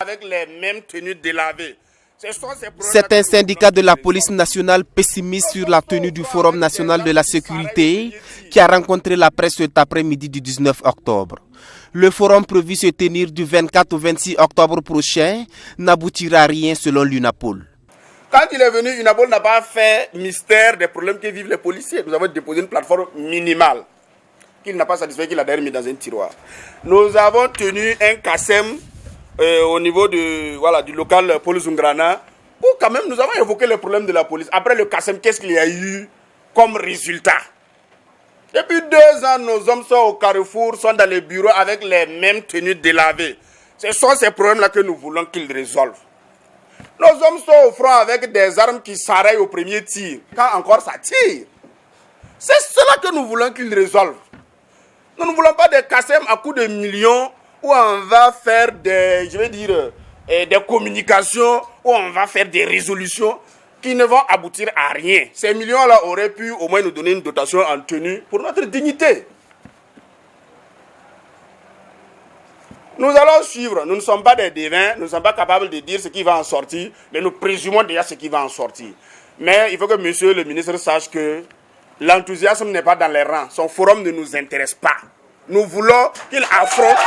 avec les mêmes tenues délavées. Certains syndicats de la police nationale pessimistes sur la tenue du Forum national de la sécurité qui a rencontré la presse cet après-midi du 19 octobre. Le forum prévu se tenir du 24 au 26 octobre prochain n'aboutira à rien selon l'UNAPOL. Quand il est venu, UNAPOL n'a pas fait mystère des problèmes que vivent les policiers. Nous avons déposé une plateforme minimale qu'il n'a pas satisfait, qu'il a d'ailleurs mis dans un tiroir. Nous avons tenu un CASEM au niveau du local Paul Zungrana, où quand même nous avons évoqué les problèmes de la police. Après le CASEM, qu'est-ce qu'il y a eu comme résultat? Depuis 2 ans, nos hommes sont au carrefour, sont dans les bureaux avec les mêmes tenues délavées. Ce sont ces problèmes-là que nous voulons qu'ils résolvent. Nos hommes sont au front avec des armes qui s'arrêtent au premier tir, quand encore ça tire. C'est cela que nous voulons qu'ils résolvent. Nous ne voulons pas des CASEM à coups de millions où on va faire des communications, où on va faire des résolutions qui ne vont aboutir à rien. Ces millions-là auraient pu au moins nous donner une dotation en tenue pour notre dignité. Nous allons suivre, nous ne sommes pas des devins, nous ne sommes pas capables de dire ce qui va en sortir, mais nous présumons déjà ce qui va en sortir. Mais il faut que monsieur le ministre sache que l'enthousiasme n'est pas dans les rangs, son forum ne nous intéresse pas. Nous voulons qu'il affronte.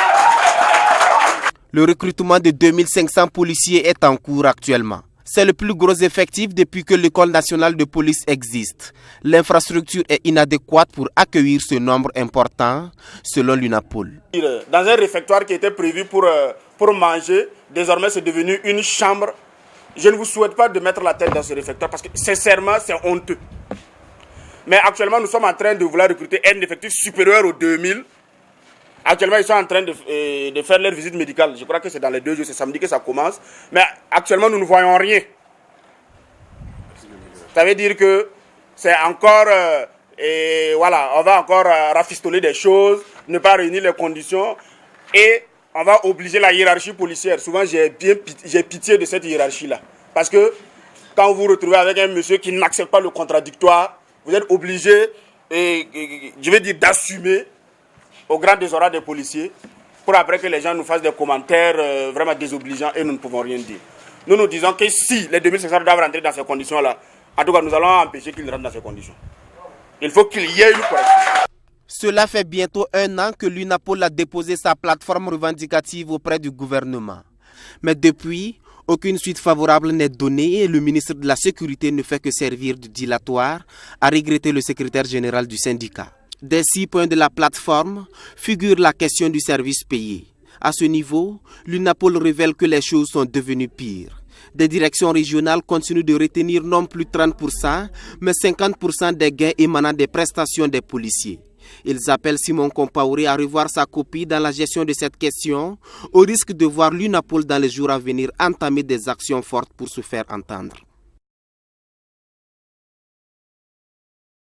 Le recrutement de 2500 policiers est en cours actuellement. C'est le plus gros effectif depuis que l'École nationale de police existe. L'infrastructure est inadéquate pour accueillir ce nombre important, selon l'UNAPOL. Dans un réfectoire qui était prévu pour manger, désormais c'est devenu une chambre. Je ne vous souhaite pas de mettre la tête dans ce réfectoire parce que sincèrement c'est honteux. Mais actuellement nous sommes en train de vouloir recruter un effectif supérieur aux 2000. Actuellement, ils sont en train de faire leur visite médicale. Je crois que c'est dans les 2 jours, c'est samedi que ça commence. Mais actuellement, nous ne voyons rien. Ça veut dire que c'est encore... on va encore rafistoler des choses, ne pas réunir les conditions. Et on va obliger la hiérarchie policière. Souvent, j'ai pitié de cette hiérarchie-là. Parce que quand vous vous retrouvez avec un monsieur qui n'accepte pas le contradictoire, vous êtes obligé, d'assumer au grand désordre des policiers, pour après que les gens nous fassent des commentaires vraiment désobligeants et nous ne pouvons rien dire. Nous disons que si les 2500 doivent rentrer dans ces conditions-là, en tout cas nous allons empêcher qu'ils rentrent dans ces conditions. Il faut qu'il y ait une correction. Cela fait bientôt 1 an que l'UNAPOL a déposé sa plateforme revendicative auprès du gouvernement. Mais depuis, aucune suite favorable n'est donnée et le ministre de la Sécurité ne fait que servir de dilatoire, a regretté le secrétaire général du syndicat. Des 6 points de la plateforme figure la question du service payé. À ce niveau, l'UNAPOL révèle que les choses sont devenues pires. Des directions régionales continuent de retenir non plus 30%, mais 50% des gains émanant des prestations des policiers. Ils appellent Simon Compaoré à revoir sa copie dans la gestion de cette question, au risque de voir l'UNAPOL dans les jours à venir entamer des actions fortes pour se faire entendre.